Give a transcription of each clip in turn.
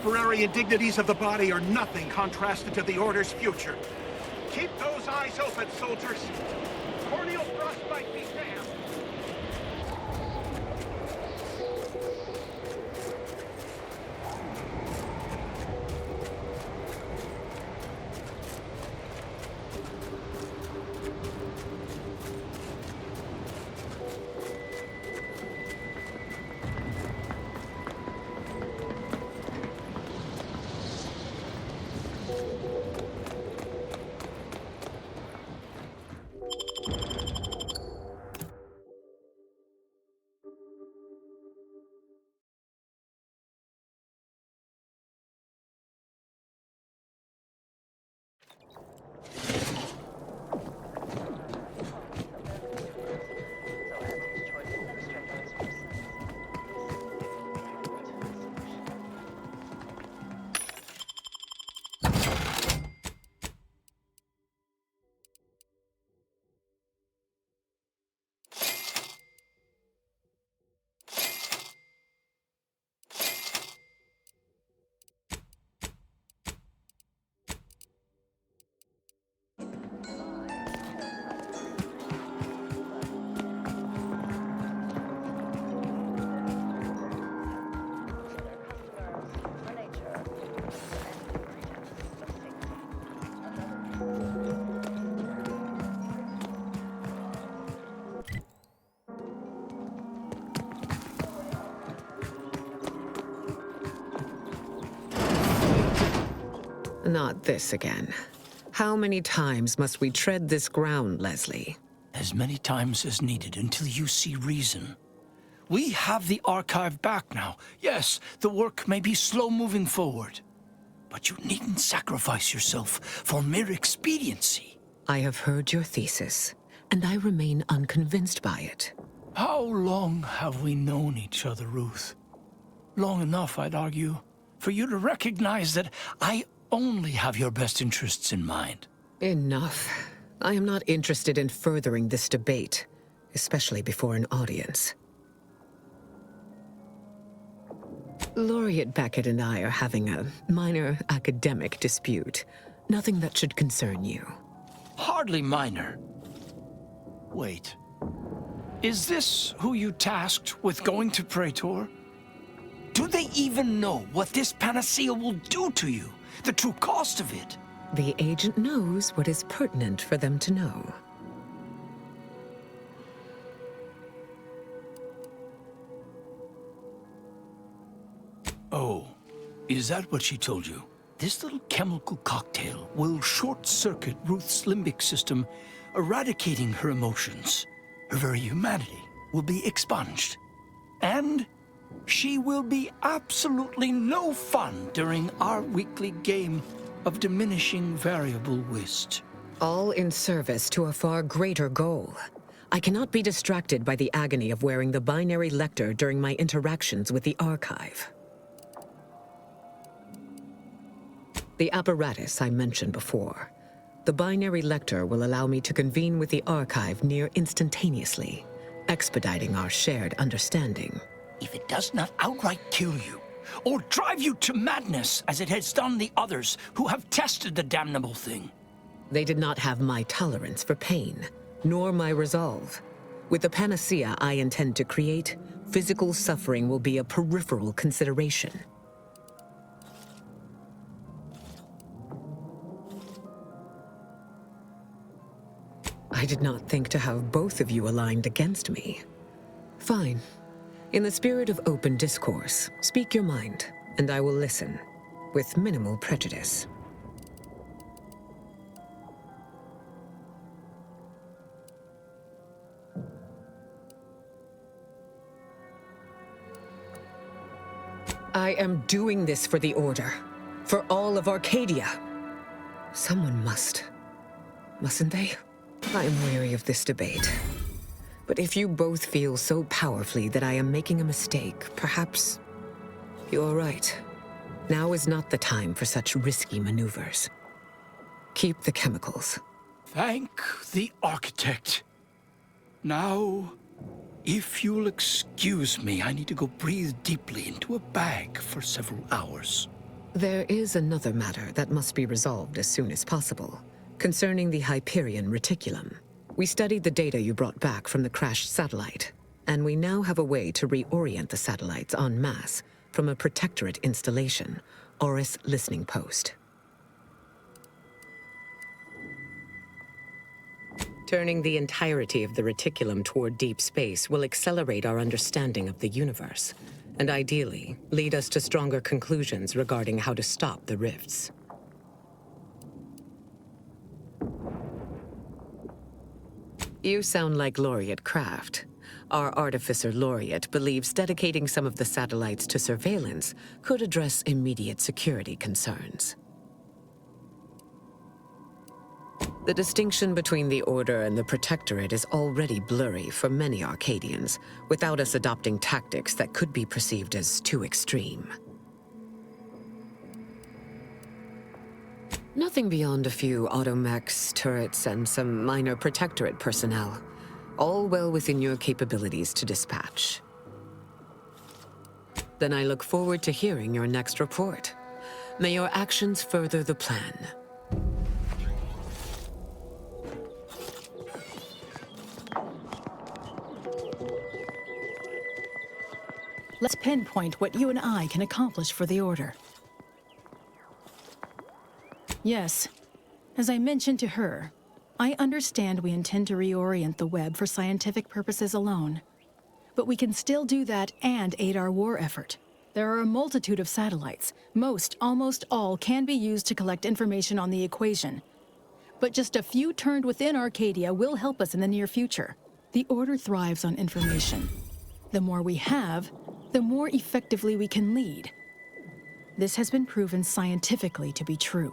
temporary indignities of the body are nothing contrasted to the Order's future. Keep those eyes open, soldiers. Corneal frostbite be damned. Not this again. How many times must we tread this ground, Leslie? As many times as needed until you see reason. We have the archive back now. Yes, the work may be slow moving forward. But you needn't sacrifice yourself for mere expediency. I have heard your thesis, and I remain unconvinced by it. How long have we known each other, Ruth? Long enough, I'd argue, for you to recognize that I only have your best interests in mind. Enough. I am not interested in furthering this debate, especially before an audience. Laureate Beckett and I are having a minor academic dispute. Nothing that should concern you. Hardly minor. Wait. Is this who you tasked with going to Praetor? Do they even know what this panacea will do to you? The true cost of it? The agent knows what is pertinent for them to know. Oh, is that what she told you? This little chemical cocktail will short-circuit Ruth's limbic system, eradicating her emotions. Her very humanity will be expunged. And she will be absolutely no fun during our weekly game of diminishing variable whist. All in service to a far greater goal. I cannot be distracted by the agony of wearing the binary lector during my interactions with the archive. The apparatus I mentioned before. The binary lector will allow me to convene with the archive near instantaneously, expediting our shared understanding. If it does not outright kill you, or drive you to madness as it has done the others who have tested the damnable thing. They did not have my tolerance for pain, nor my resolve. With the panacea I intend to create, physical suffering will be a peripheral consideration. I did not think to have both of you aligned against me. Fine. In the spirit of open discourse, speak your mind, and I will listen, with minimal prejudice. I am doing this for the Order, for all of Arcadia. Someone mustn't they? I am weary of this debate. But if you both feel so powerfully that I am making a mistake, perhaps you're right. Now is not the time for such risky maneuvers. Keep the chemicals. Thank the architect. Now, if you'll excuse me, I need to go breathe deeply into a bag for several hours. There is another matter that must be resolved as soon as possible, concerning the Hyperion reticulum. We studied the data you brought back from the crashed satellite, and we now have a way to reorient the satellites en masse from a protectorate installation, Oris listening post. Turning the entirety of the reticulum toward deep space will accelerate our understanding of the universe, and ideally lead us to stronger conclusions regarding how to stop the rifts. You sound like Laureate Craft. Our artificer Laureate believes dedicating some of the satellites to surveillance could address immediate security concerns. The distinction between the Order and the Protectorate is already blurry for many Arcadians, without us adopting tactics that could be perceived as too extreme. Nothing beyond a few automechs, turrets, and some minor Protectorate personnel. All well within your capabilities to dispatch. Then I look forward to hearing your next report. May your actions further the plan. Let's pinpoint what you and I can accomplish for the Order. Yes, as I mentioned to her, I understand we intend to reorient the web for scientific purposes alone. But we can still do that and aid our war effort. There are a multitude of satellites. Most, almost all, can be used to collect information on the equation. But just a few turned within Arcadia will help us in the near future. The Order thrives on information. The more we have, the more effectively we can lead. This has been proven scientifically to be true.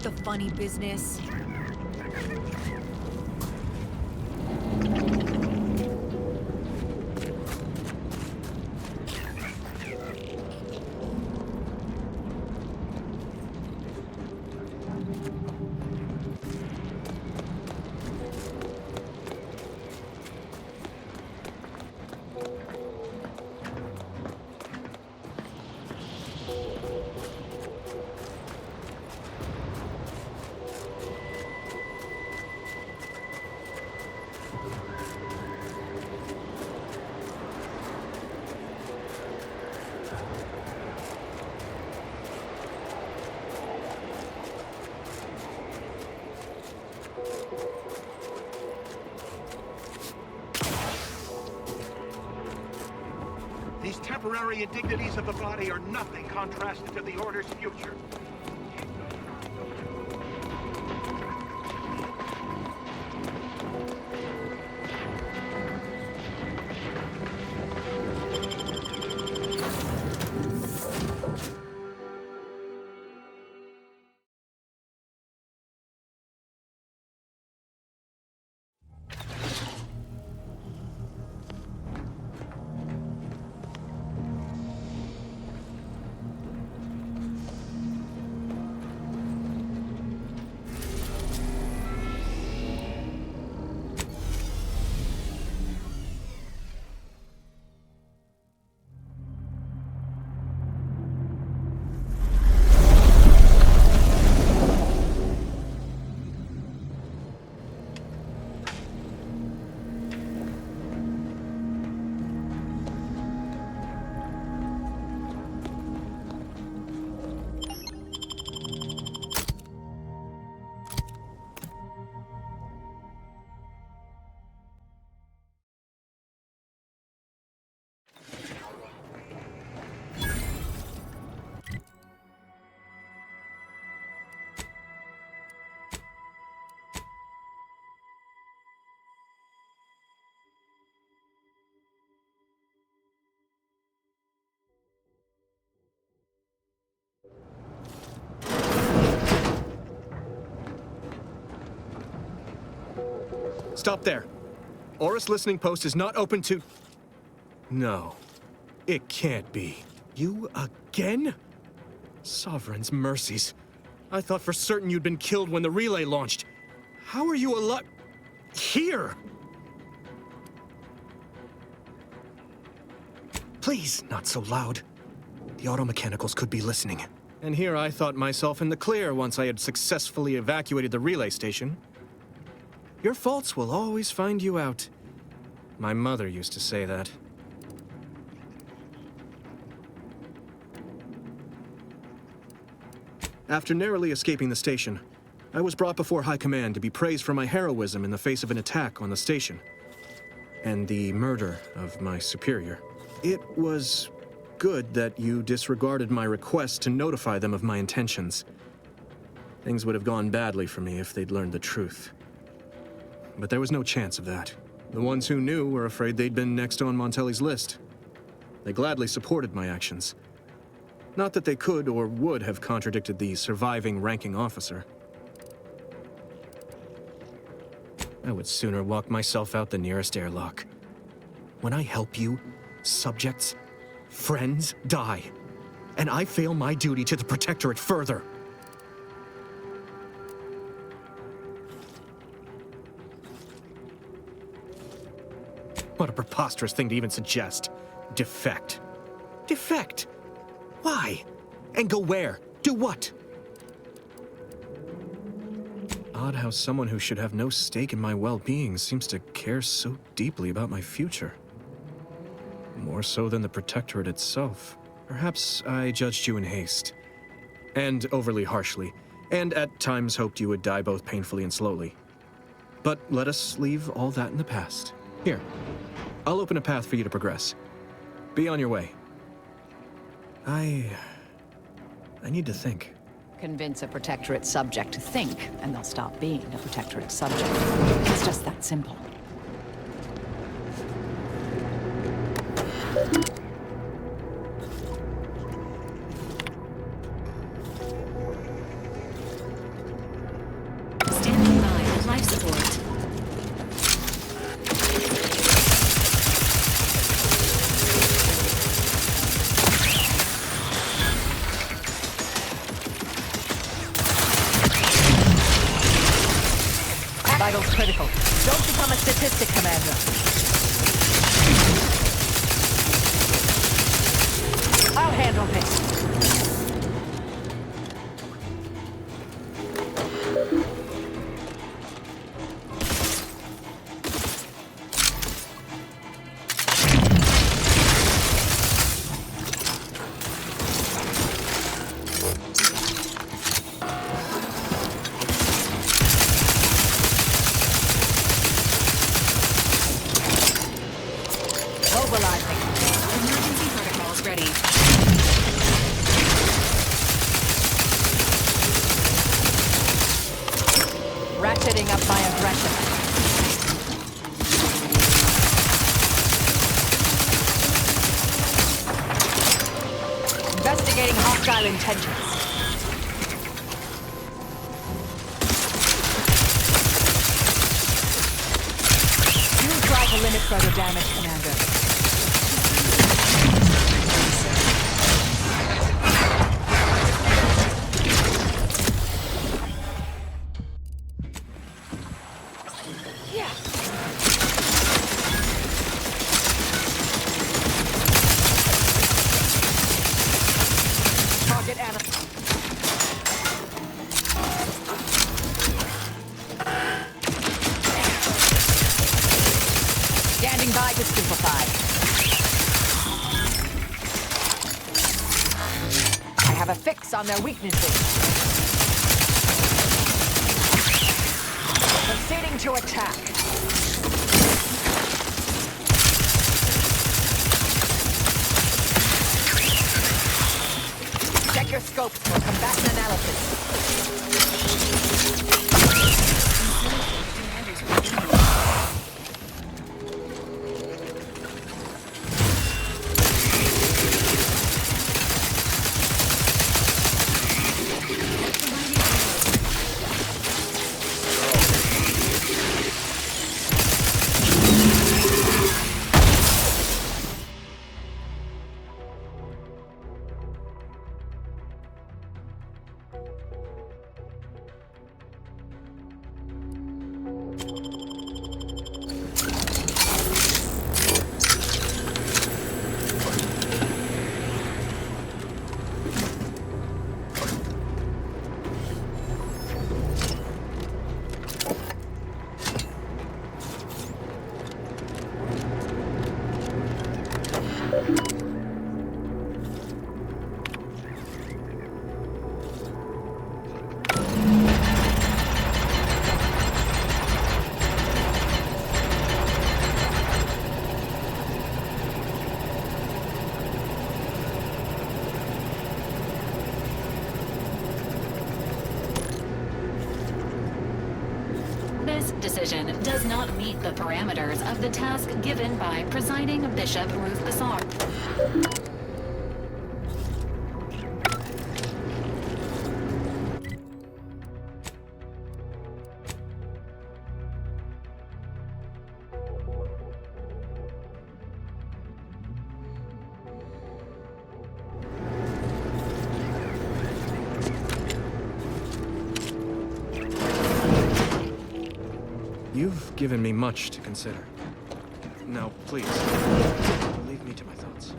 The funny business. These temporary indignities of the body are nothing contrasted to the Order's future. Stop there. Aurus listening post is not open to... No. It can't be. You again? Sovereign's mercies. I thought for certain you'd been killed when the relay launched. How are you alive... here? Please, not so loud. The automechanicals could be listening. And here I thought myself in the clear once I had successfully evacuated the relay station. Your faults will always find you out. My mother used to say that. After narrowly escaping the station, I was brought before High Command to be praised for my heroism in the face of an attack on the station, and the murder of my superior. It was good that you disregarded my request to notify them of my intentions. Things would have gone badly for me if they'd learned the truth. But there was no chance of that. The ones who knew were afraid they'd been next on Montelli's list. They gladly supported my actions. Not that they could or would have contradicted the surviving ranking officer. I would sooner walk myself out the nearest airlock. When I help you, subjects, friends die, and I fail my duty to the Protectorate further. What a preposterous thing to even suggest. Defect. Defect? Why? And go where? Do what? Odd how someone who should have no stake in my well-being seems to care so deeply about my future. More so than the Protectorate itself. Perhaps I judged you in haste. And overly harshly. And at times hoped you would die both painfully and slowly. But let us leave all that in the past. Here. I'll open a path for you to progress. Be on your way. I need to think. Convince a Protectorate subject to think, and they'll stop being a Protectorate subject. It's just that simple. Standing by with life support. Vitals critical. Don't become a statistic, Commander. I'll handle this. Emergency protocols ready. Ratcheting up my aggression. Investigating hostile intentions. You try to limit further damage, Commander. Standing by to simplify. I have a fix on their weaknesses. Proceeding to attack. Check your scopes for combatant analysis. This decision does not meet the parameters of the task given by presiding Bishop Ruth Bassar. You've given me much to consider. Now, please, leave me to my thoughts.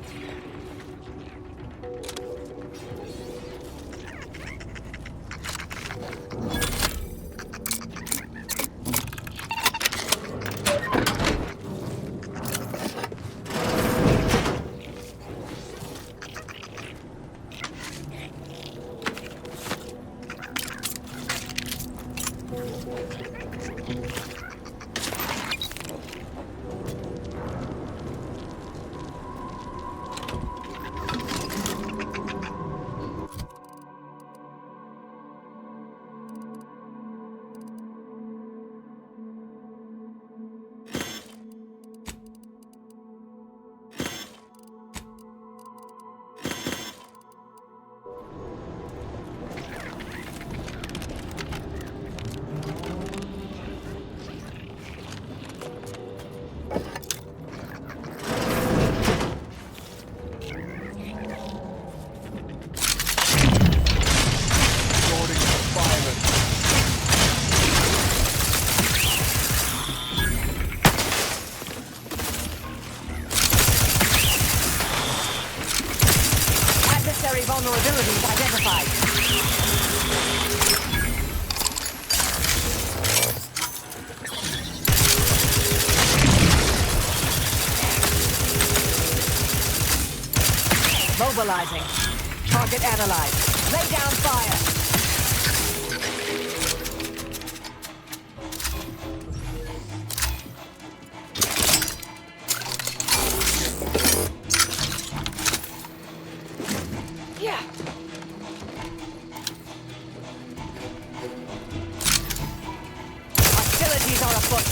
Vulnerabilities identified. Mobilizing. Target analyzed. Lay down fire. Hostilities are afoot.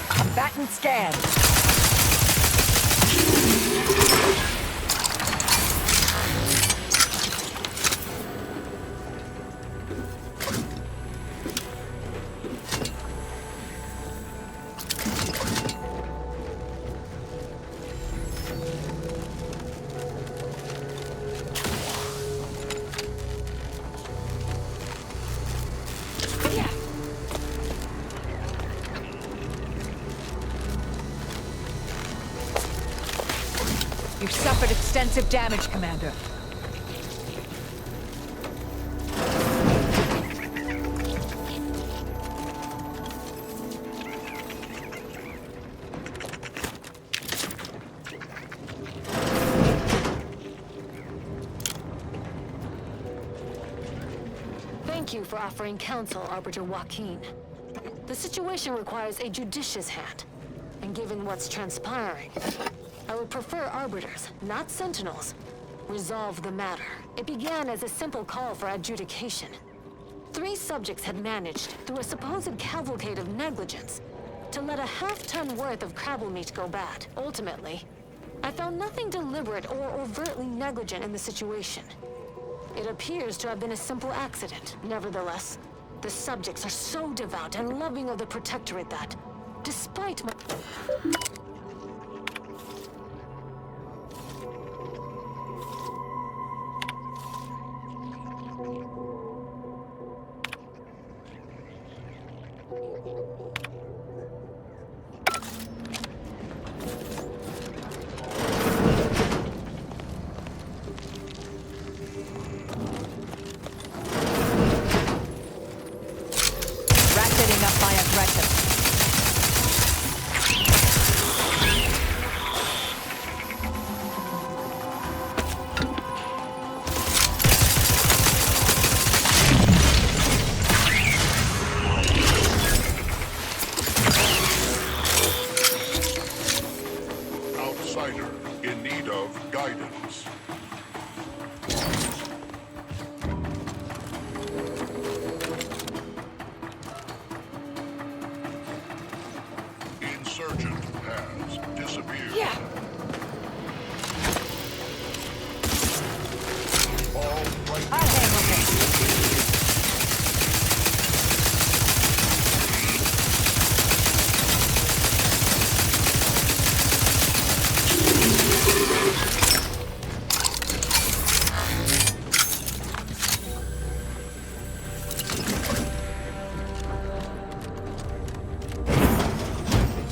Combatant scan. You've suffered extensive damage, Commander. Thank you for offering counsel, Arbiter Joaquin. The situation requires a judicious hand, and given what's transpiring, I would prefer arbiters, not sentinels, resolve the matter. It began as a simple call for adjudication. 3 subjects had managed, through a supposed cavalcade of negligence, to let a half-ton worth of crabble meat go bad. Ultimately, I found nothing deliberate or overtly negligent in the situation. It appears to have been a simple accident. Nevertheless, the subjects are so devout and loving of the Protectorate that, despite my... Ratcheting up my aggression. Outsider in need of guidance. Insurgent has disappeared. Yeah. All right. I'll handle this.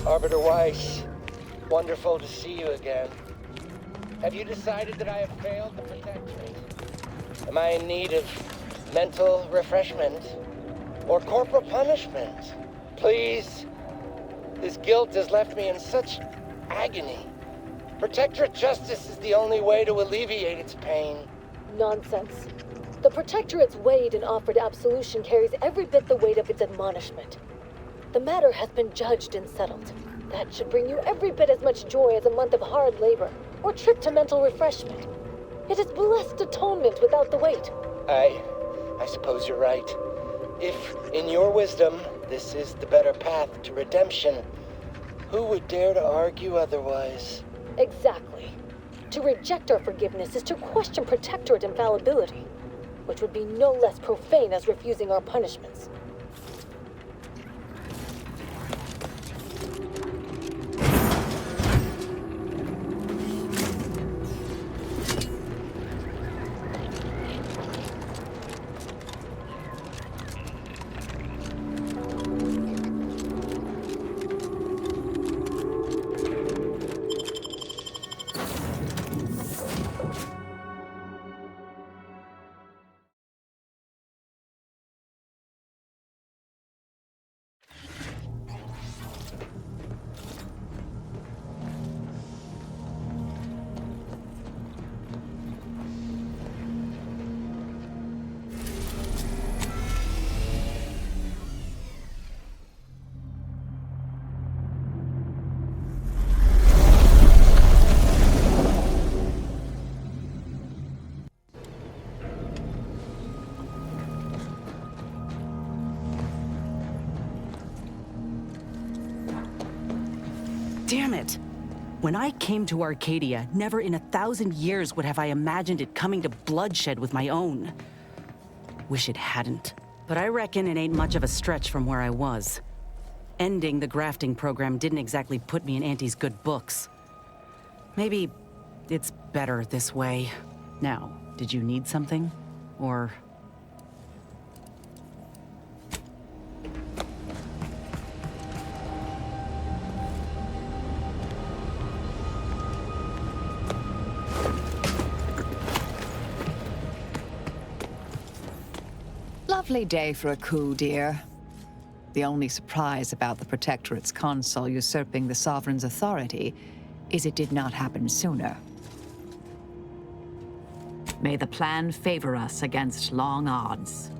Arbiter Weiss, wonderful to see you again. Have you decided that I have failed the Protectorate? Am I in need of mental refreshment or corporal punishment? Please, this guilt has left me in such agony. Protectorate justice is the only way to alleviate its pain. Nonsense. The Protectorate's weighed and offered absolution carries every bit the weight of its admonishment. The matter has been judged and settled. That should bring you every bit as much joy as a month of hard labor or trip to mental refreshment. It is blessed atonement without the weight. I suppose you're right. If, in your wisdom, this is the better path to redemption, who would dare to argue otherwise? Exactly. To reject our forgiveness is to question Protectorate infallibility, which would be no less profane as refusing our punishments. Damn it! When I came to Arcadia, never in 1,000 years would have I imagined it coming to bloodshed with my own. Wish it hadn't. But I reckon it ain't much of a stretch from where I was. Ending the grafting program didn't exactly put me in Auntie's good books. Maybe it's better this way. Now, did you need something? Or... Lovely day for a coup, dear. The only surprise about the Protectorate's consul usurping the Sovereign's authority is it did not happen sooner. May the plan favor us against long odds.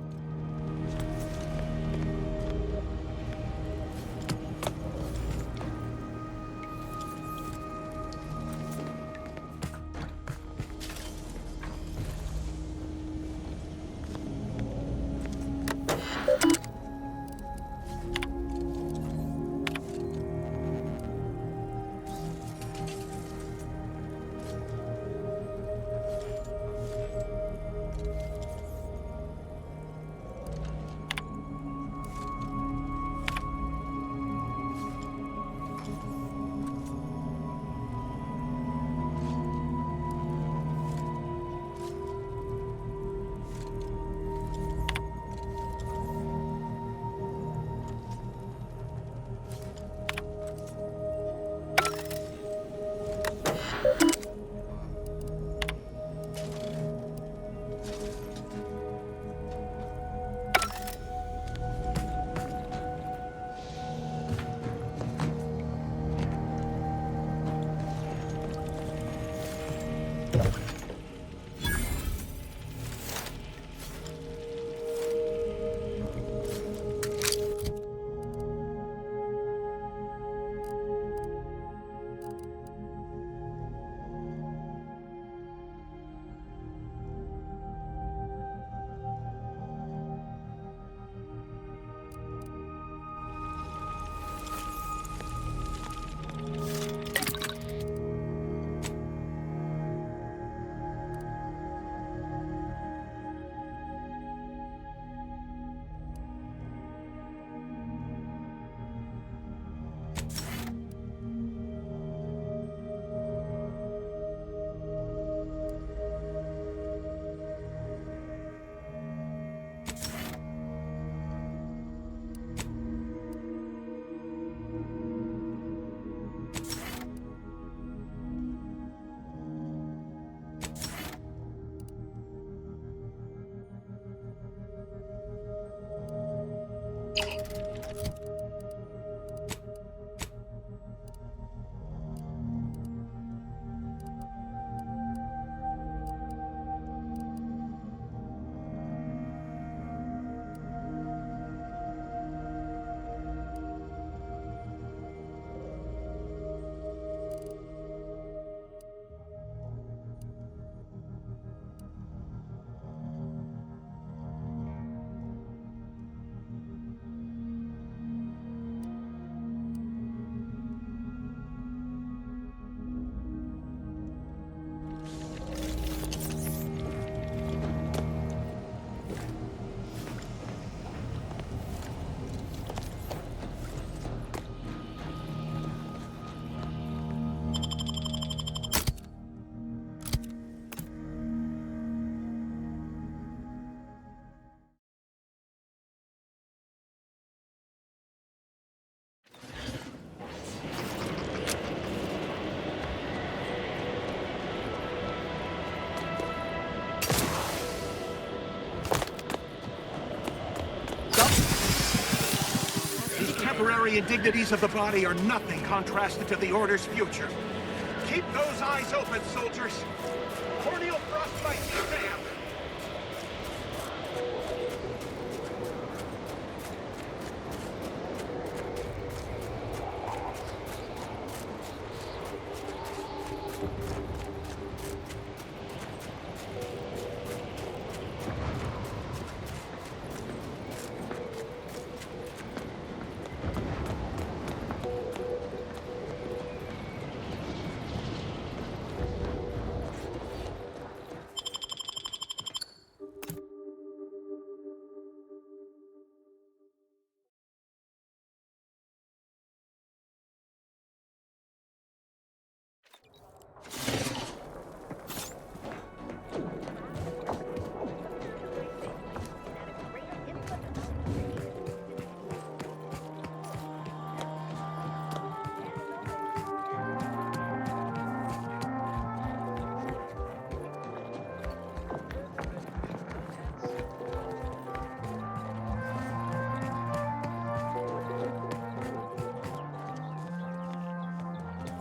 temporary indignities of the body are nothing contrasted to the Order's future. Keep those eyes open, soldiers. Corneal frostbite stamp.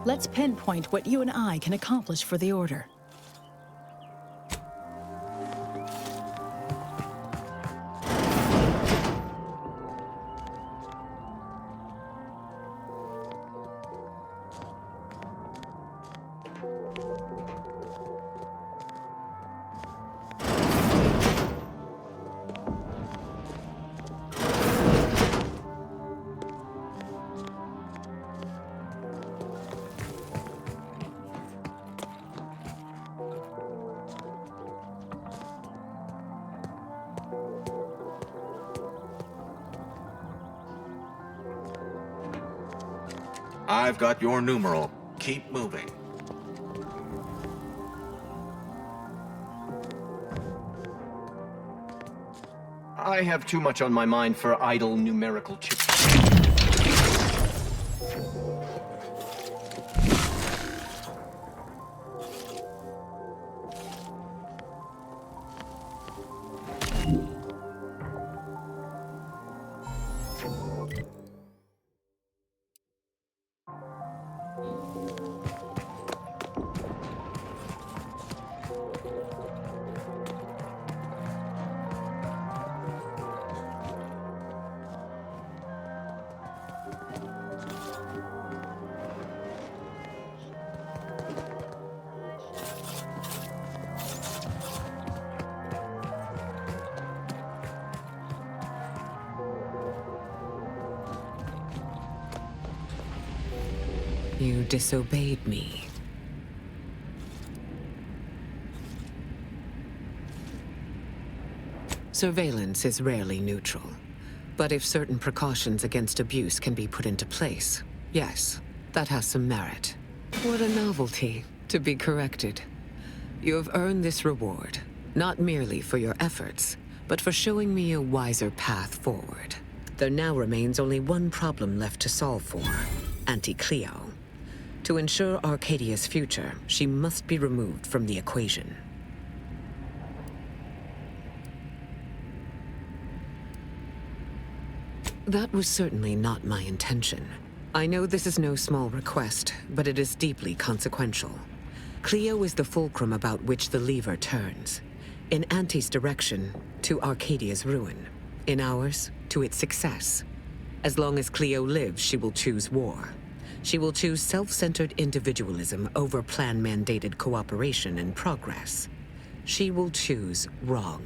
Let's pinpoint what you and I can accomplish for the Order. I've got your numeral. Keep moving. I have too much on my mind for idle numerical You disobeyed me. Surveillance is rarely neutral, but if certain precautions against abuse can be put into place, yes, that has some merit. What a novelty, to be corrected. You have earned this reward, not merely for your efforts, but for showing me a wiser path forward. There now remains only one problem left to solve for: Auntie Cleo. To ensure Arcadia's future, she must be removed from the equation. That was certainly not my intention. I know this is no small request, but it is deeply consequential. Cleo is the fulcrum about which the lever turns. In Auntie's direction, to Arcadia's ruin. In ours, to its success. As long as Cleo lives, she will choose war. She will choose self-centered individualism over plan-mandated cooperation and progress. She will choose wrong.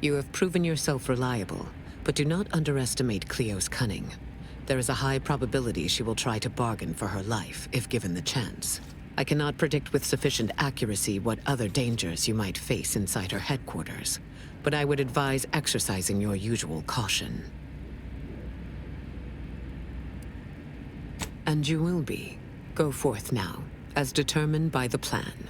You have proven yourself reliable, but do not underestimate Cleo's cunning. There is a high probability she will try to bargain for her life, if given the chance. I cannot predict with sufficient accuracy what other dangers you might face inside her headquarters, but I would advise exercising your usual caution. And you will be. Go forth now, as determined by the plan.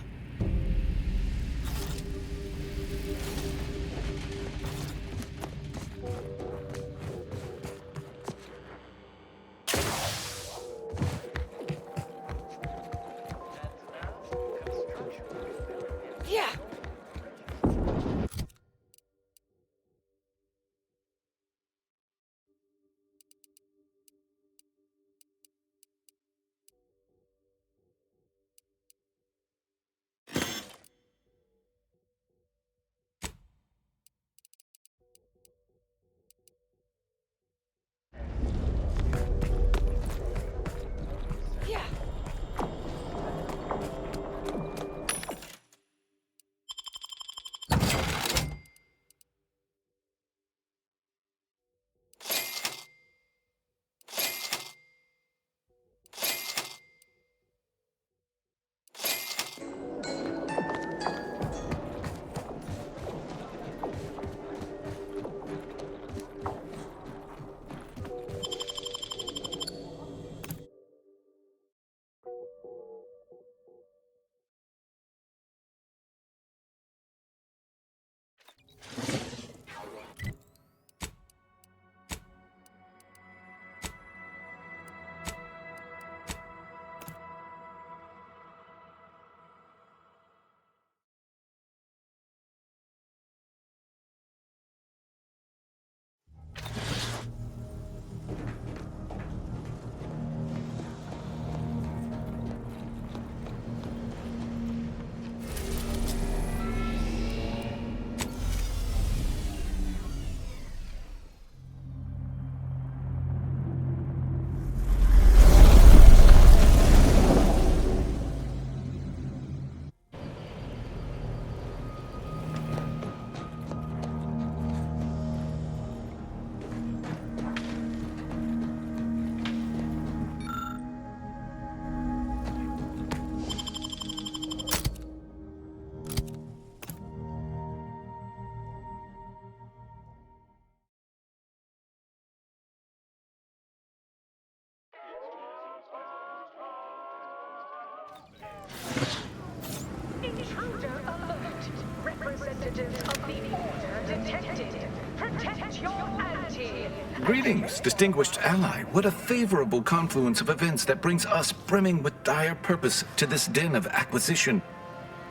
Representatives of the Order detected. Protect your ante. Greetings, distinguished ally. What a favorable confluence of events that brings us brimming with dire purpose to this den of acquisition.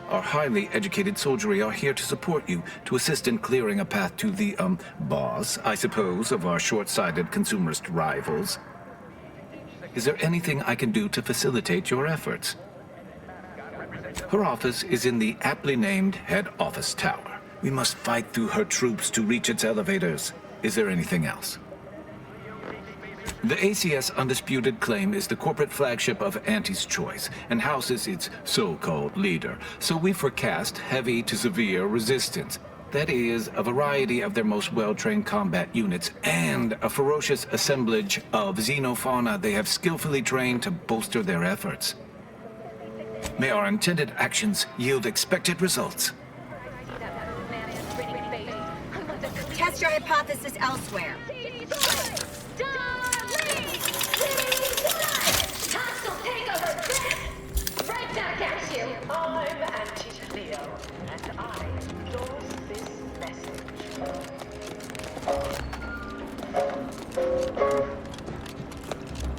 Our highly educated soldiery are here to support you, to assist in clearing a path to the, boss, I suppose, of our short-sighted consumerist rivals. Is there anything I can do to facilitate your efforts? Her office is in the aptly named head office tower. We must fight through her troops to reach its elevators. Is there anything else? The ACS Undisputed Claim is the corporate flagship of Auntie's Choice and houses its so-called leader, so we forecast heavy to severe resistance. That is, a variety of their most well-trained combat units and a ferocious assemblage of xenofauna they have skillfully trained to bolster their efforts. May our intended actions yield expected results. Test your hypothesis elsewhere. Right back at you. I'm Auntie Leo, and I endorse this message.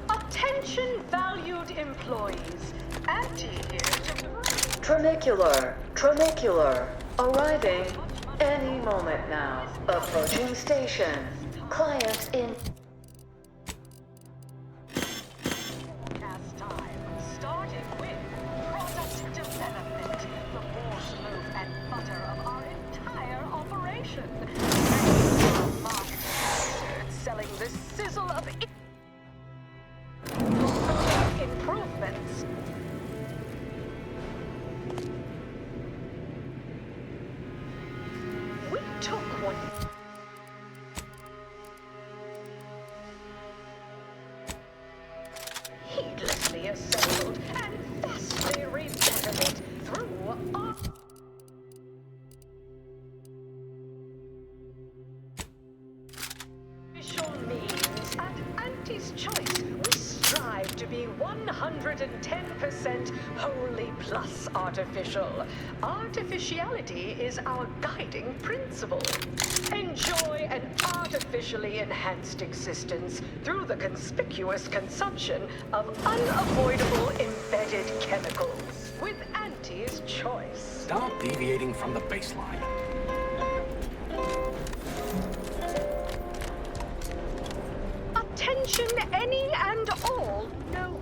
Attention, valued employees. Auntie here to... ᴘᴜᴇᴅᴜᴛᴜᴜ, arriving any moment now. Approaching station. Client in... Starting with product development, the force, loaf, and butter of our entire operation. Marketing experts selling the sizzle of improvements. We took one. Heedlessly assembled and vastly rebettered it through our... Official means at Auntie's Choice, we strive to be 110% wholly plus artificial. Artificiality is our guiding principle. Enjoy an artificially enhanced existence through the conspicuous consumption of unavoidable embedded chemicals. With Auntie's Choice. Stop deviating from the baseline. Attention, any and all. No.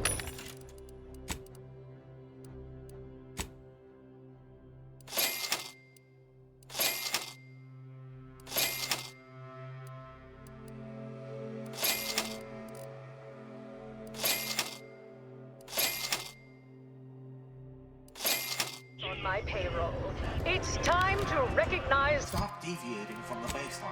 On my payroll, it's time to recognize... Stop deviating from the baseline.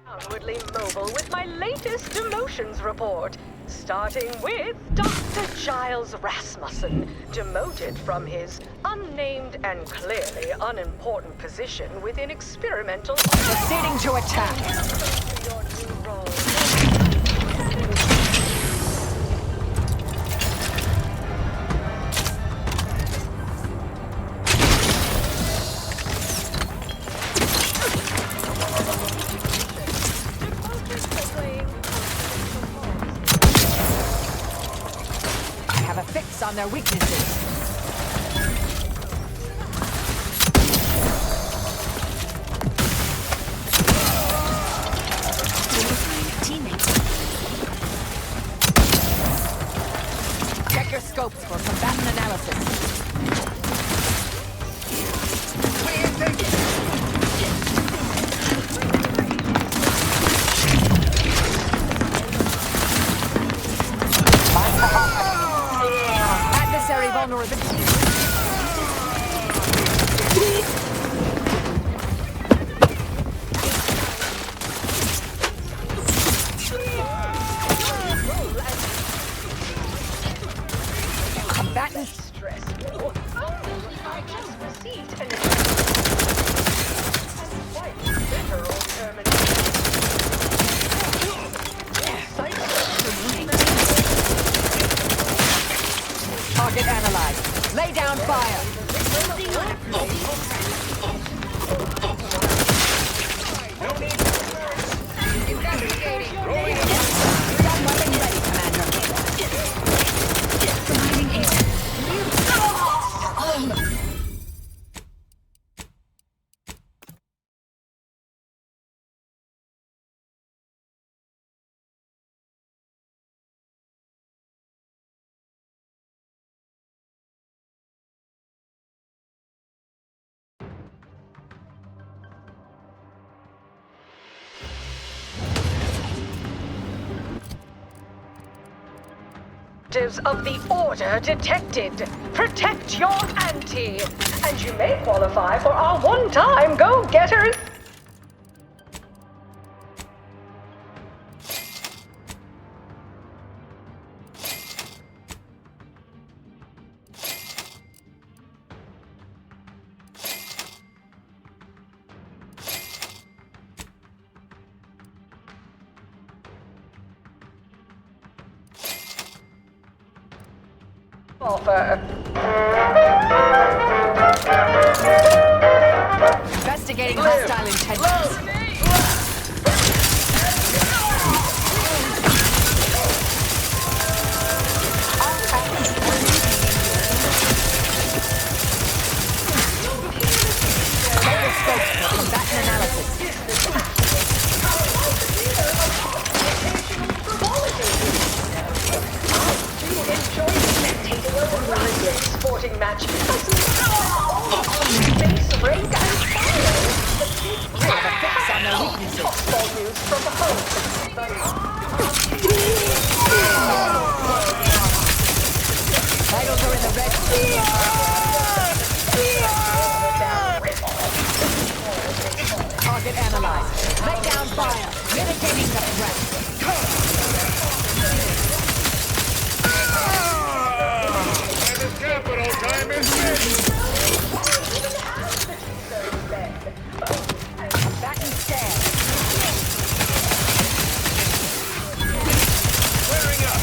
Outwardly mobile with my latest demotions report, starting with Dr. Giles Rasmussen, demoted from his unnamed and clearly unimportant position within experimental... Proceeding to attack. Your new role. On their weaknesses. Check your scopes for combatant analysis. Vulnerability. Combatant stress. I just received an quite literal termination. target analyzed. Lay down fire. Investigating. Gun weapon ready, Commander. Providing aid. Of the Order detected. Protect your ante, and you may qualify for our one-time go-getters. Investigating hostile intentions. Total scope for combatant analysis. Sporting match. Base rank and fire. Have a fix on their weaknesses. Football news from home. Vitals are in the red. Target analyzed. Lay down fire. Mitigating the threat. Capital time is ready. Back and stand. Clearing up.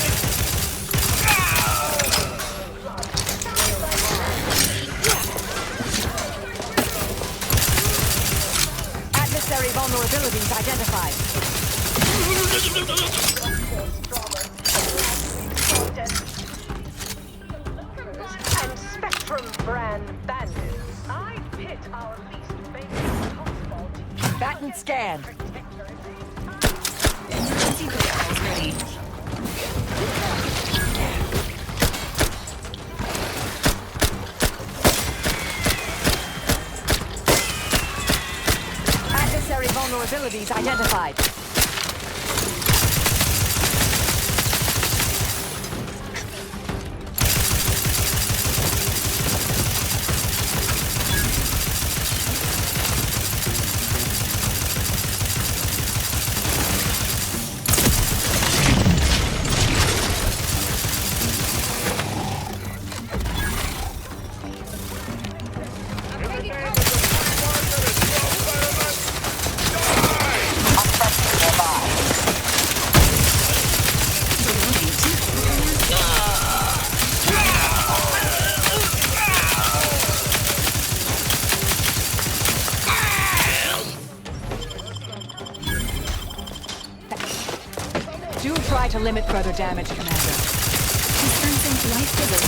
Adversary vulnerabilities identified. Brand bandits. I pit our least famous football team. Batten scan. Emergency protocols ready. Adversary vulnerabilities identified. Try to limit further damage, Commander. Dispensing life givers.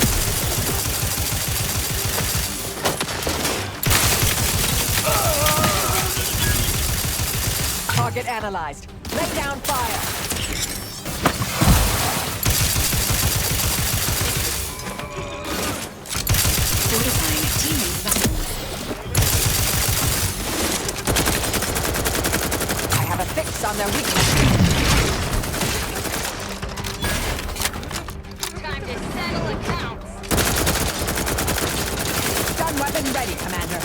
Target analyzed. Lay down fire. Fortifying teammate vessels. I have a fix on their weakness. Weapon ready, Commander.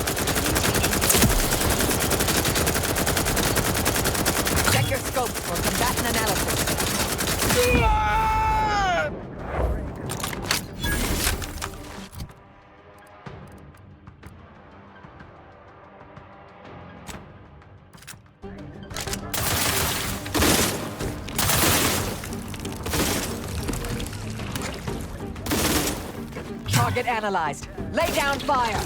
Check your scope for combatant analysis. Target analyzed. Lay down fire.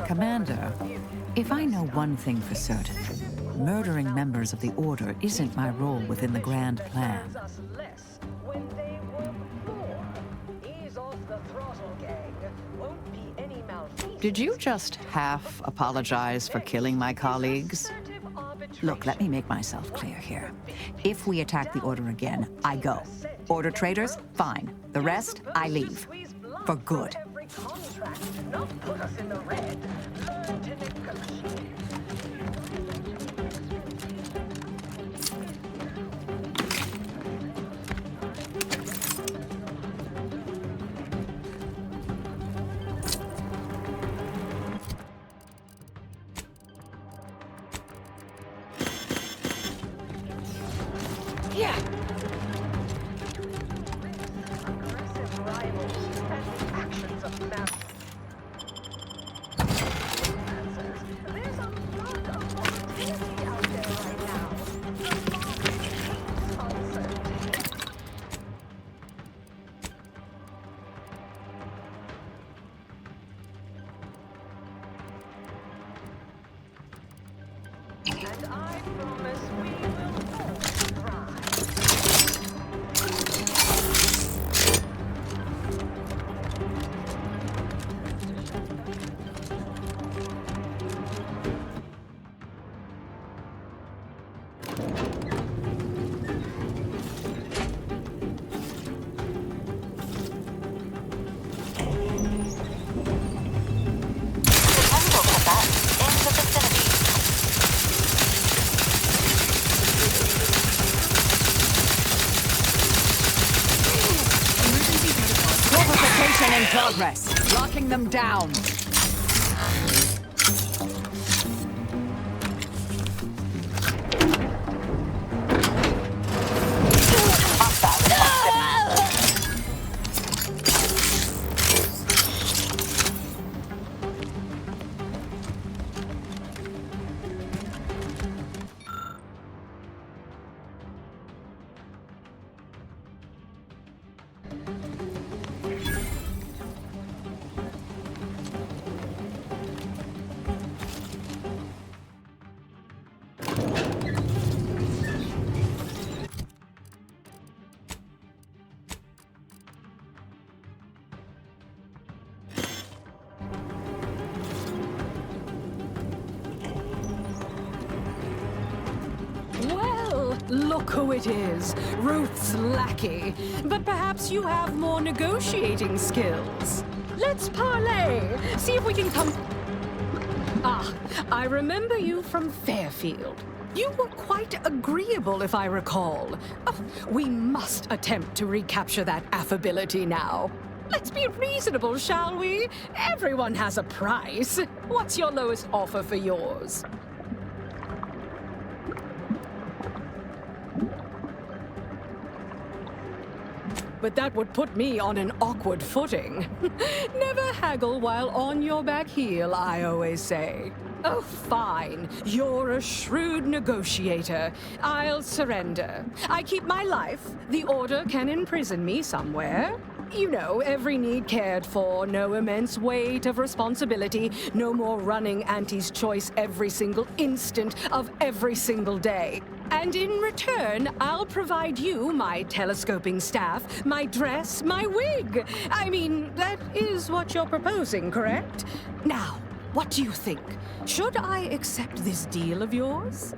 Commander, if I know one thing for certain, murdering members of the Order isn't my role within the grand plan. Did you just half apologize for killing my colleagues? Look, let me make myself clear here. If we attack the Order again, I go. Order traitors? Fine. The rest, I leave. For good. Not put us in the red. Learn to negotiate. Yeah. Aggressive rivals and actions of mass. There's a lot of volatility out there right now. The market hates uncertainty. And I promise we will all thrive. Fortification in progress. Locking them down. Look who it is, Ruth's lackey. But perhaps you have more negotiating skills. Let's parley, see if we can come... Ah, I remember you from Fairfield. You were quite agreeable, if I recall. Oh, we must attempt to recapture that affability now. Let's be reasonable, shall we? Everyone has a price. What's your lowest offer for yours? But that would put me on an awkward footing. Never haggle while on your back heel, I always say. Oh, fine. You're a shrewd negotiator. I'll surrender. I keep my life. The Order can imprison me somewhere. You know, every need cared for, no immense weight of responsibility, no more running Auntie's choice every single instant of every single day. And in return, I'll provide you my telescoping staff, my dress, my wig. I mean, that is what you're proposing, correct? Now, what do you think? Should I accept this deal of yours?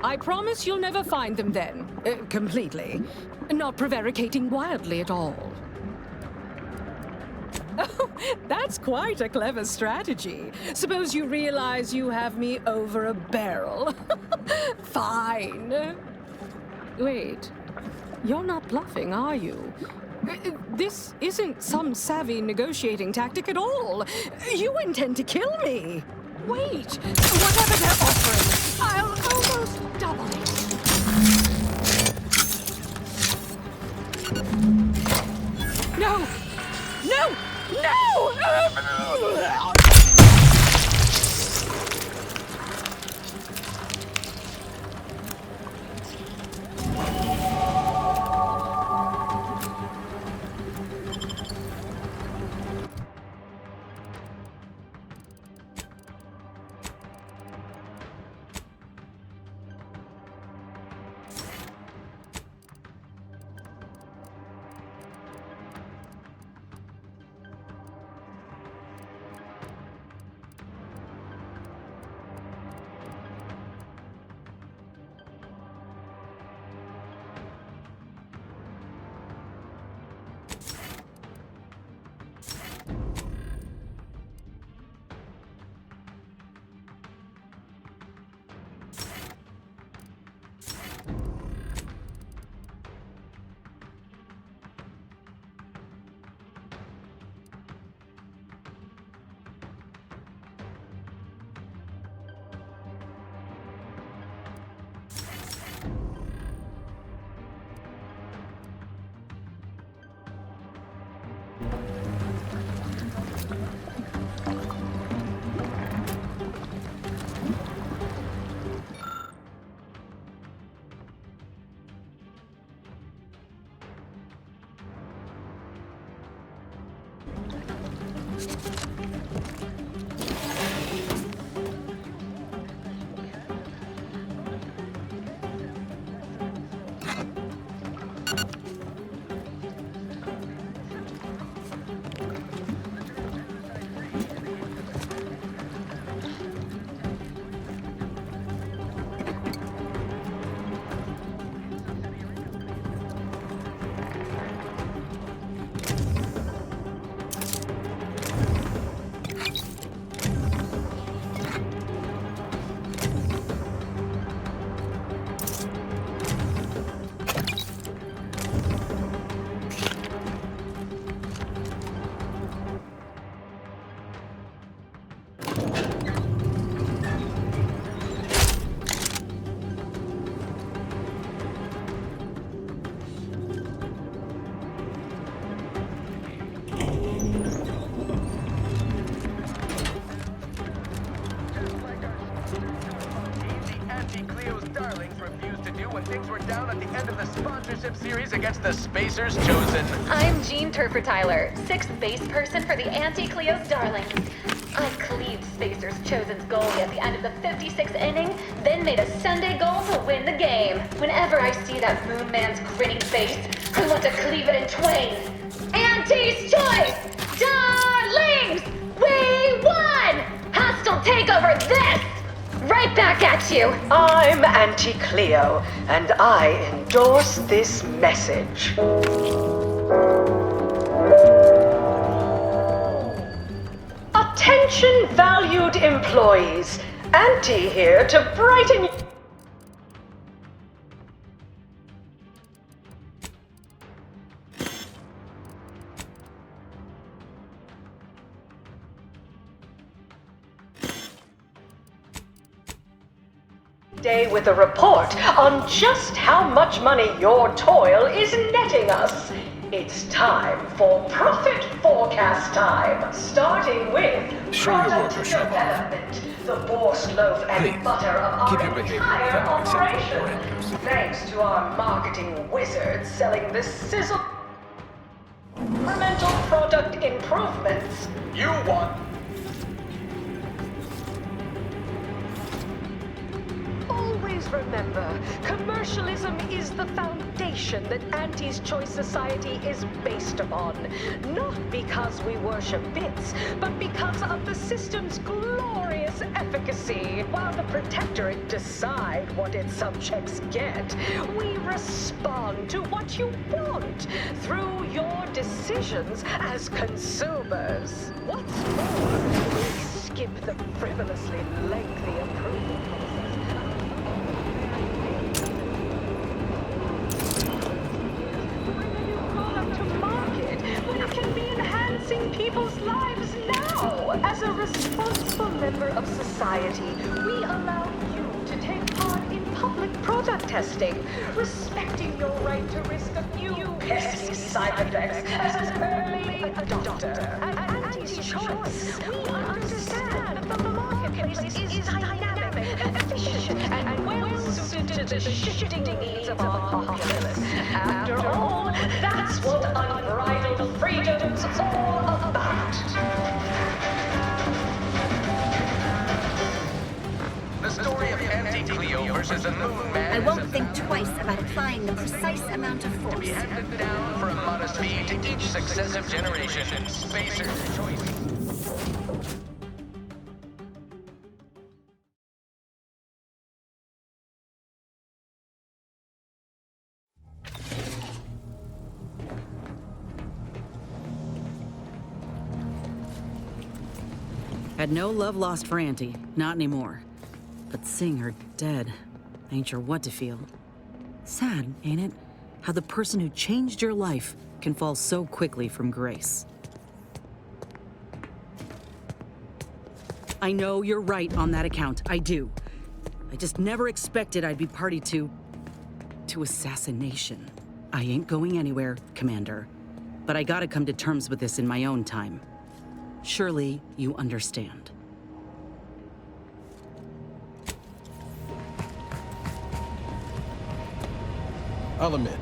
I promise you'll never find them then. Completely. Not prevaricating wildly at all. Oh, that's quite a clever strategy. Suppose you realize you have me over a barrel. Fine. Wait. You're not bluffing, are you? This isn't some savvy negotiating tactic at all. You intend to kill me. Wait, whatever they're offering, I'll almost double it. No! No! No! Series against the Spacers Chosen. I'm Jean Turfer-Tyler, 6th base person for the Anti-Cleo's Darlings. I cleaved Spacers Chosen's goalie at the end of the 56th inning, then made a Sunday goal to win the game. Whenever I see that Moon Man's grinning face, I want to cleave it in twain. Anti's choice! Darlings! We won! Hostile takeover this! Right back at you! I'm Auntie Cleo, and I endorse this message. Attention, valued employees. Auntie here to brighten day with a report on just how much money your toil is netting us. It's time for profit forecast time, starting with product development, the boar's loaf and butter of our entire operation. Thanks to our marketing wizards selling the sizzle incremental product improvements. You want Always remember, commercialism is the foundation that Auntie's Choice Society is based upon. Not because we worship bits, but because of the system's glorious efficacy. While the Protectorate decide what its subjects get, we respond to what you want through your decisions as consumers. What's more, we skip the frivolously lengthy approval process. people's lives now. As a responsible member of society, we allow you to take part in public product testing, respecting your right to risk a few pesky side effects as an early adopter. Anti-choice, we understand that the marketplace is dynamic, efficient, and well-suited to the shifting needs of our populace. After all, that's what unbridled freedom's all about. The story of Anti-Cleo versus the Moon Man. I won't think twice about applying the precise amount of force. To be handed down for a modest fee to each successive generation. Spacer's choice. Had no love lost for Auntie, not anymore. But seeing her dead, I ain't sure what to feel. Sad, ain't it? How the person who changed your life can fall so quickly from grace. I know you're right on that account, I do. I just never expected I'd be party to assassination. I ain't going anywhere, Commander. But I gotta come to terms with this in my own time. Surely you understand. I'll admit,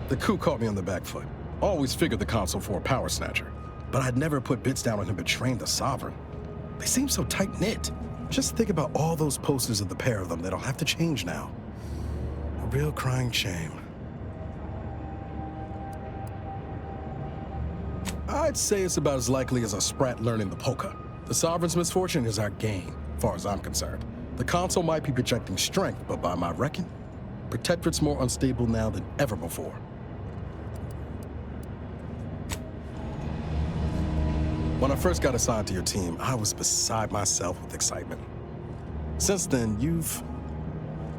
the coup caught me on the back foot. Always figured the consul for a power snatcher. But I'd never put bits down on him betraying the Sovereign. They seem so tight-knit. Just think about all those posters of the pair of them that'll have to change now. A real crying shame. I'd say it's about as likely as a sprat learning the polka. The Sovereign's misfortune is our gain, as far as I'm concerned. The consul might be projecting strength, but by my reckon, Protectorate's more unstable now than ever before. When I first got assigned to your team, I was beside myself with excitement. Since then, you've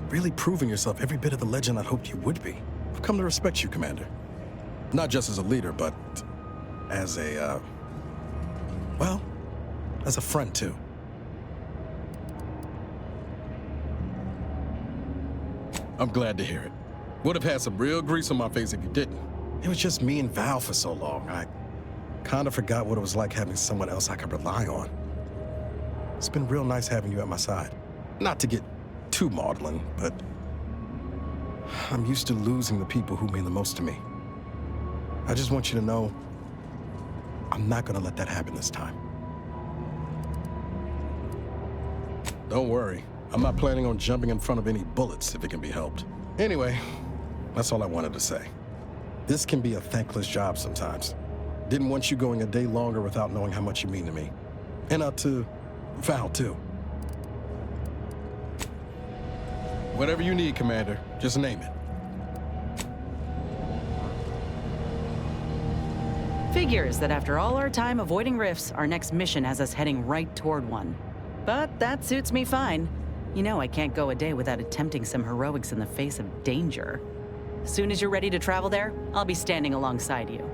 really proven yourself every bit of the legend I'd hoped you would be. I've come to respect you, Commander. Not just as a leader, but as a, well, as a friend, too. I'm glad to hear it. Would have had some real grease on my face if you didn't. It was just me and Val for so long. I kind of forgot what it was like having someone else I could rely on. It's been real nice having you at my side. Not to get too maudlin, but I'm used to losing the people who mean the most to me. I just want you to know I'm not gonna let that happen this time. Don't worry. I'm not planning on jumping in front of any bullets if it can be helped. Anyway, that's all I wanted to say. This can be a thankless job sometimes. Didn't want you going a day longer without knowing how much you mean to me. And to Val, too. Whatever you need, Commander, just name it. Figures that after all our time avoiding rifts, our next mission has us heading right toward one. But that suits me fine. You know I can't go a day without attempting some heroics in the face of danger. As soon as you're ready to travel there, I'll be standing alongside you.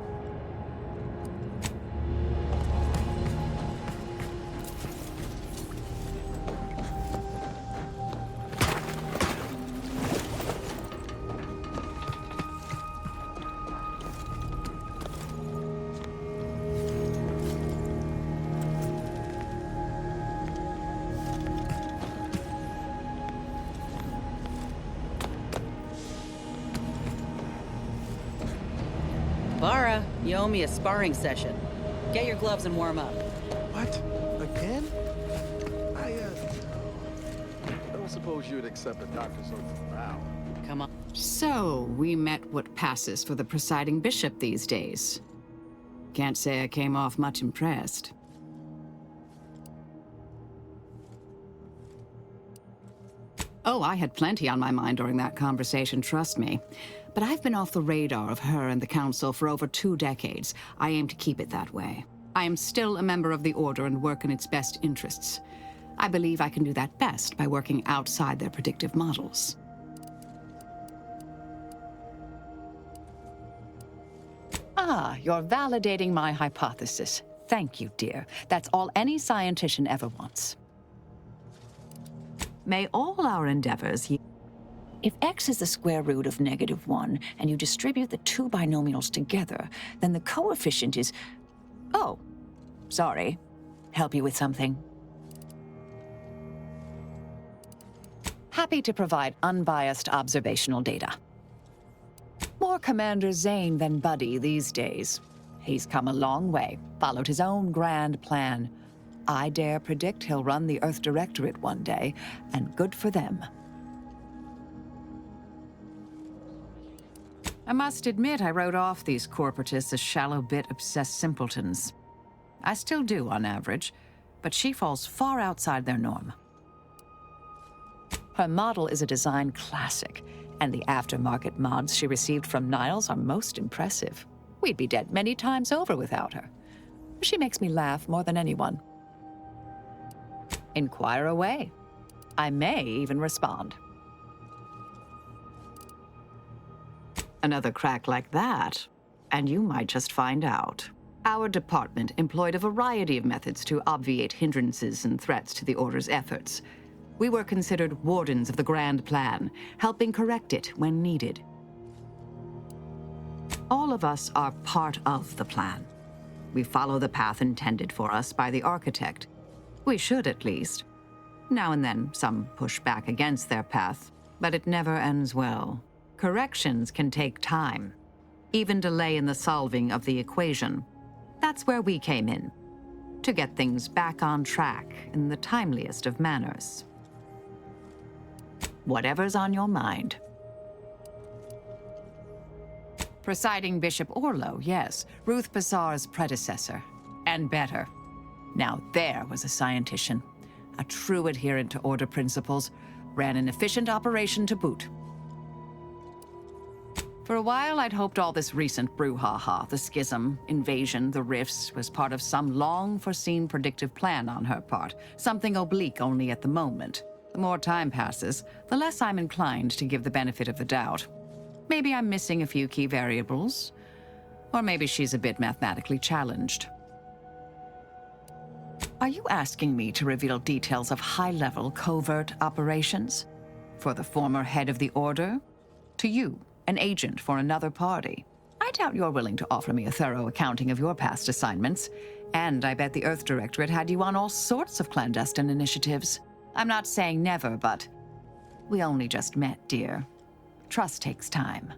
Bara, you owe me a sparring session. Get your gloves and warm up. What? Again? I don't suppose you'd accept a doctor's oath from Val. Come on. So, we met what passes for the presiding bishop these days. Can't say I came off much impressed. Oh, I had plenty on my mind during that conversation, trust me. But I've been off the radar of her and the Council for over 2 decades. I aim to keep it that way. I am still a member of the Order and work in its best interests. I believe I can do that best by working outside their predictive models. Ah, you're validating my hypothesis. Thank you, dear. That's all any scientician ever wants. May all our endeavors... If x is the square root of -1, and you distribute the two binomials together, then the coefficient is... Oh, sorry. Help you with something? Happy to provide unbiased observational data. More Commander Zane than Buddy these days. He's come a long way, followed his own grand plan. I dare predict he'll run the Earth Directorate one day, and good for them. I must admit I wrote off these corporatists as shallow bit obsessed simpletons. I still do on average, but she falls far outside their norm. Her model is a design classic, and the aftermarket mods she received from Niles are most impressive. We'd be dead many times over without her. She makes me laugh more than anyone. Inquire away. I may even respond. Another crack like that, and you might just find out. Our department employed a variety of methods to obviate hindrances and threats to the Order's efforts. We were considered wardens of the grand plan, helping correct it when needed. All of us are part of the plan. We follow the path intended for us by the architect. We should, at least. Now and then, some push back against their path, but it never ends well. Corrections can take time, even delay in the solving of the equation. That's where we came in, to get things back on track in the timeliest of manners. Whatever's on your mind. Presiding Bishop Orlo, yes, Ruth Bazaar's predecessor, and better. Now there was a scientician, a true adherent to Order principles, ran an efficient operation to boot. For a while, I'd hoped all this recent brouhaha, the schism, invasion, the rifts, was part of some long-foreseen predictive plan on her part, something oblique only at the moment. The more time passes, the less I'm inclined to give the benefit of the doubt. Maybe I'm missing a few key variables, or maybe she's a bit mathematically challenged. Are you asking me to reveal details of high-level covert operations? For the former head of the Order? To you? An agent for another party. I doubt you're willing to offer me a thorough accounting of your past assignments, and I bet the Earth Directorate had you on all sorts of clandestine initiatives. I'm not saying never, but we only just met, dear. Trust takes time.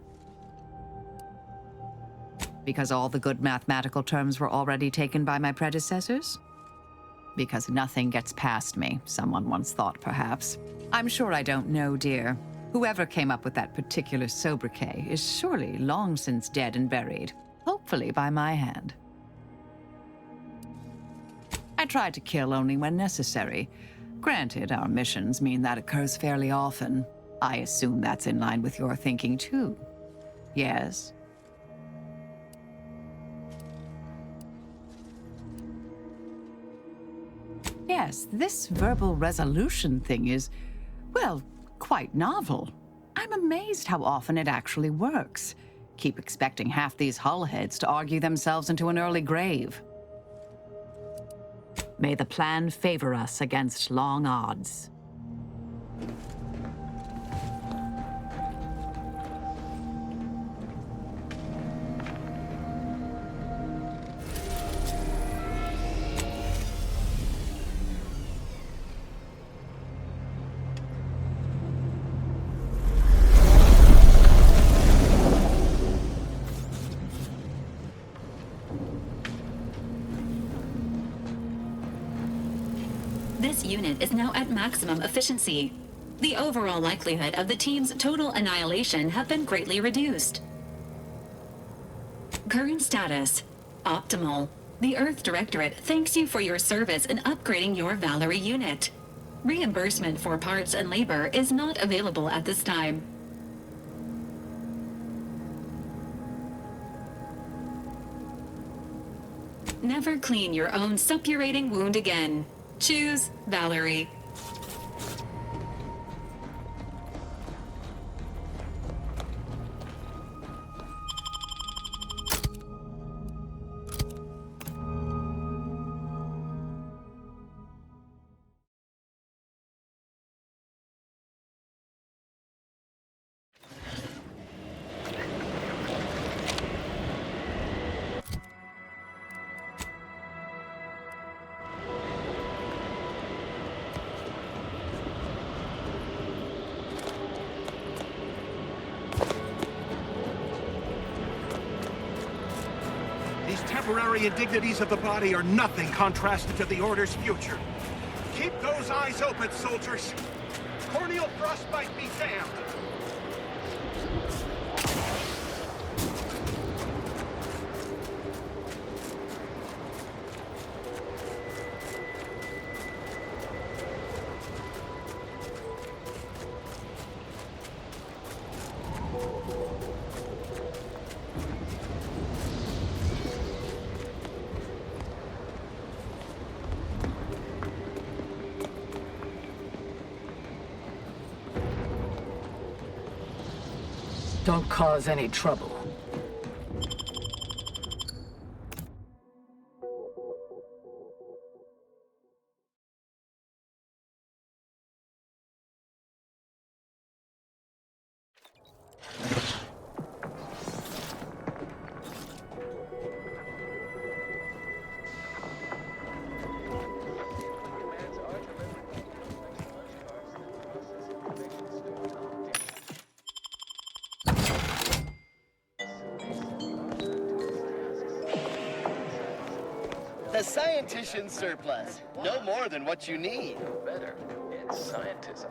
Because all the good mathematical terms were already taken by my predecessors? Because nothing gets past me, someone once thought, perhaps. I'm sure I don't know, dear. Whoever came up with that particular sobriquet is surely long since dead and buried, hopefully by my hand. I try to kill only when necessary. Granted, our missions mean that occurs fairly often. I assume that's in line with your thinking, too. Yes? Yes, this verbal resolution thing is, well, quite novel. I'm amazed how often it actually works. Keep expecting half these hullheads to argue themselves into an early grave. May the plan favor us against long odds. This unit is now at maximum efficiency. The overall likelihood of the team's total annihilation have been greatly reduced. Current status: optimal. The Earth Directorate thanks you for your service in upgrading your Valerie unit. Reimbursement for parts and labor is not available at this time. Never clean your own suppurating wound again. Choose Valerie. temporary indignities of the body are nothing contrasted to the Order's future. Keep those eyes open, soldiers. Corneal frostbite be damned. Don't cause any trouble. The scientician surplus. No more than what you need. Better. It's scientism.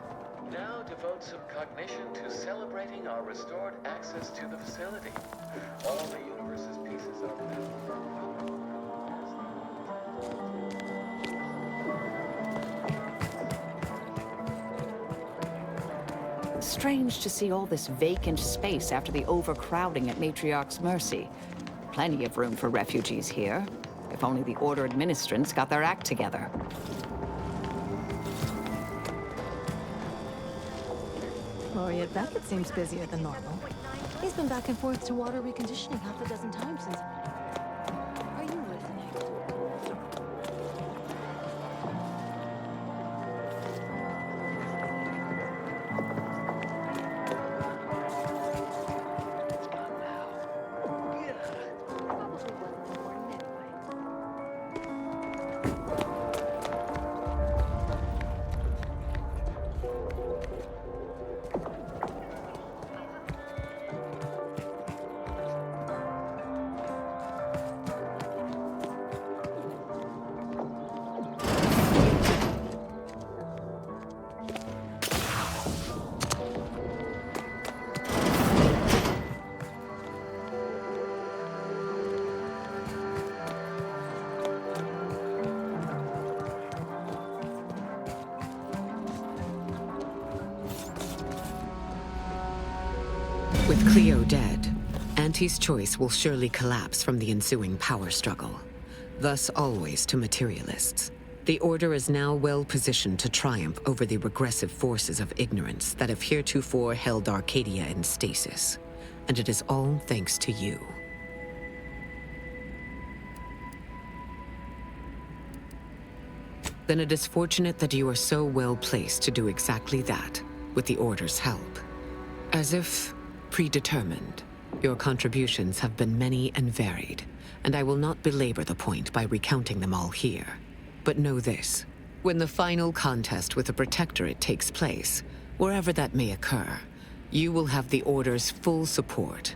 Now devote some cognition to celebrating our restored access to the facility. All the universe's pieces are Strange to see all this vacant space after the overcrowding at Matriarch's Mercy. Plenty of room for refugees here. If only the Order administrants got their act together. Laureate Beckett seems busier than normal. He's been back and forth to water reconditioning half a dozen times since... Are you listening? With Cleo dead, Auntie's choice will surely collapse from the ensuing power struggle. Thus always to materialists. The Order is now well positioned to triumph over the regressive forces of ignorance that have heretofore held Arcadia in stasis. And it is all thanks to you. Then it is fortunate that you are so well placed to do exactly that, with the Order's help. As if predetermined, your contributions have been many and varied, and I will not belabor the point by recounting them all here. But know this, when the final contest with the Protectorate takes place, wherever that may occur, you will have the Order's full support.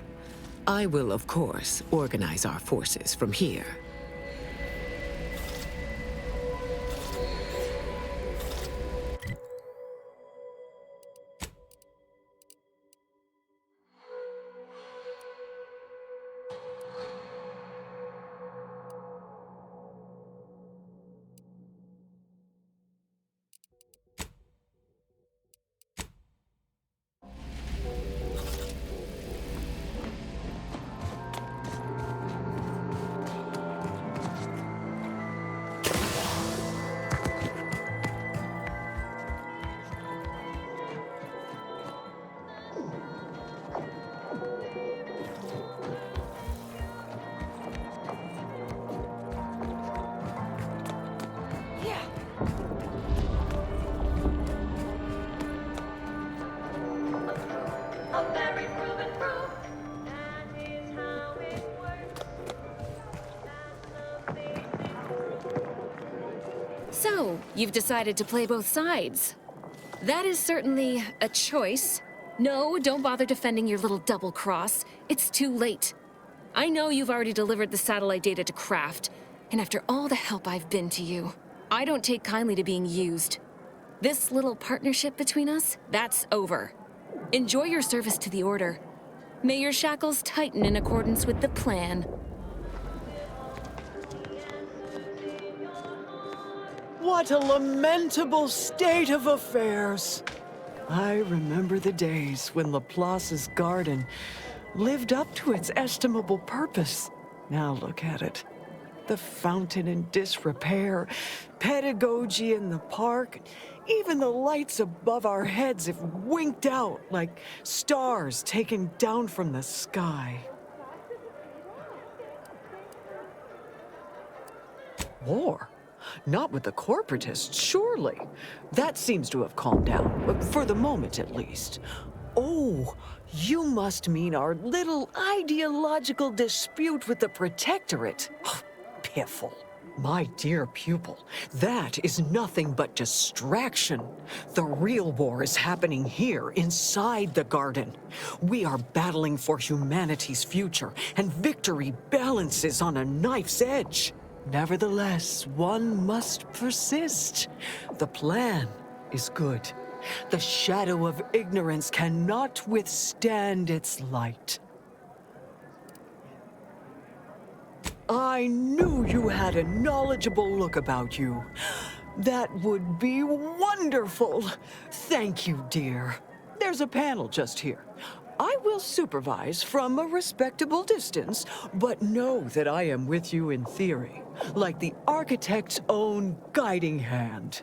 I will, of course, organize our forces from here. So, you've decided to play both sides. That is certainly a choice. No, don't bother defending your little double cross. It's too late. I know you've already delivered the satellite data to Craft, and after all the help I've been to you, I don't take kindly to being used. This little partnership between us, that's over. Enjoy your service to the Order. May your shackles tighten in accordance with the plan. What a lamentable state of affairs. I remember the days when Laplace's garden lived up to its estimable purpose. Now look at it. The fountain in disrepair, pedagogy in the park, even the lights above our heads have winked out like stars taken down from the sky. War? Not with the corporatists, surely. That seems to have calmed down, for the moment at least. Oh, you must mean our little ideological dispute with the Protectorate. Piffle. My dear pupil, that is nothing but distraction. The real war is happening here, inside the garden. We are battling for humanity's future, and victory balances on a knife's edge. Nevertheless, one must persist. The plan is good. The shadow of ignorance cannot withstand its light. I knew you had a knowledgeable look about you. That would be wonderful. Thank you, dear. There's a panel just here. I will supervise from a respectable distance, but know that I am with you in theory, like the architect's own guiding hand.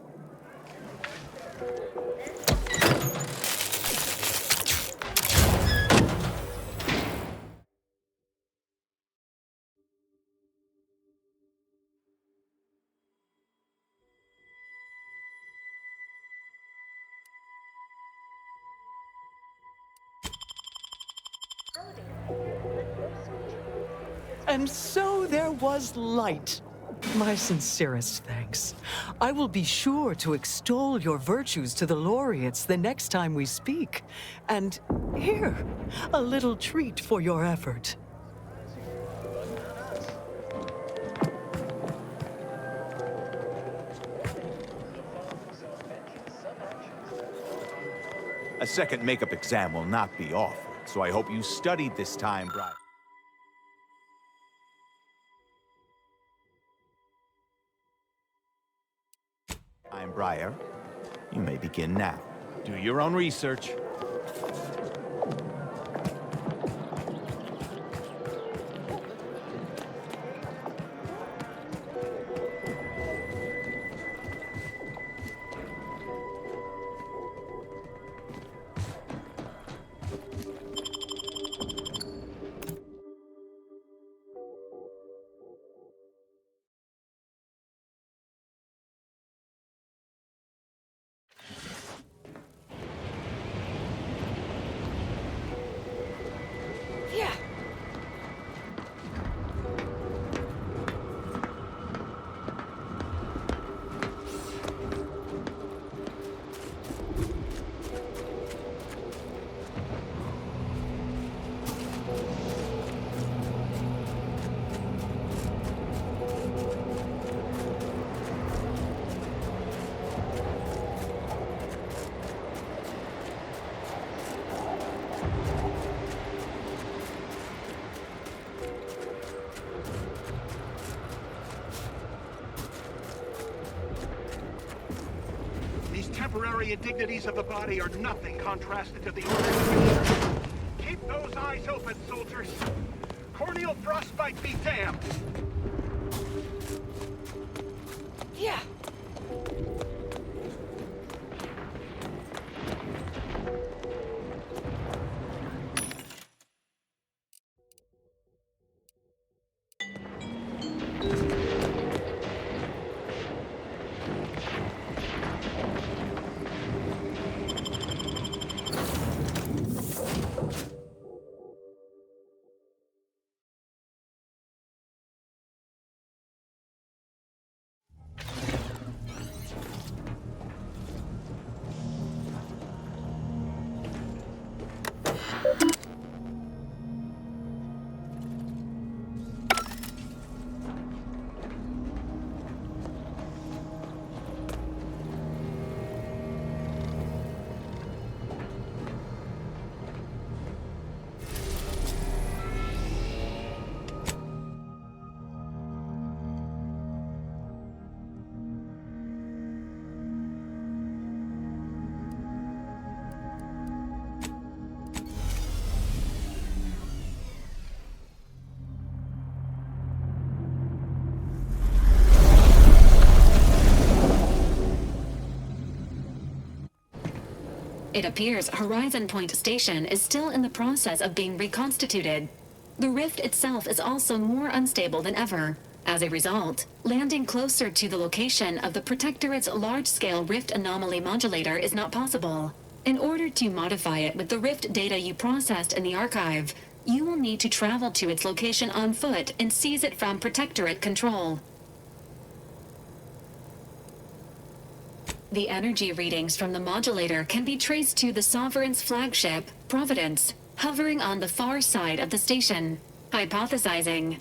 And so there was light. My sincerest thanks. I will be sure to extol your virtues to the laureates the next time we speak. And here, a little treat for your effort. A second makeup exam will not be offered, so I hope you studied this time, Brian. I'm Briar. You may begin now. Do your own research. Temporary indignities of the body are nothing contrasted to the order's future. Keep those eyes open, soldiers. Corneal frostbite be damned. Yeah. It appears Horizon Point Station is still in the process of being reconstituted. The rift itself is also more unstable than ever. As a result, landing closer to the location of the Protectorate's large-scale rift anomaly modulator is not possible. In order to modify it with the rift data you processed in the archive, you will need to travel to its location on foot and seize it from Protectorate control. The energy readings from the modulator can be traced to the Sovereign's flagship, Providence, hovering on the far side of the station. Hypothesizing.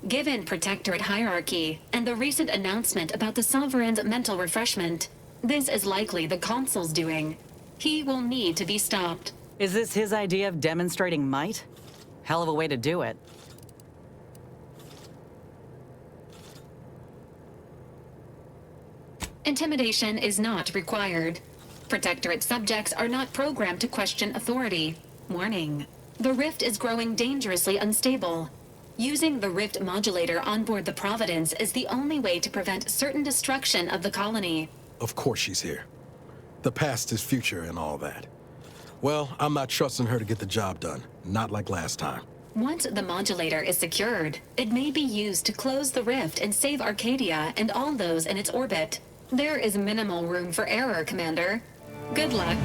Given Protectorate hierarchy and the recent announcement about the Sovereign's mental refreshment, this is likely the Consul's doing. He will need to be stopped. Is this his idea of demonstrating might? Hell of a way to do it. Intimidation is not required. Protectorate subjects are not programmed to question authority. Warning. The rift is growing dangerously unstable. Using the rift modulator on board the Providence is the only way to prevent certain destruction of the colony. Of course she's here. The past is future and all that. Well, I'm not trusting her to get the job done. Not like last time. Once the modulator is secured, it may be used to close the rift and save Arcadia and all those in its orbit. There is minimal room for error, Commander. Good luck.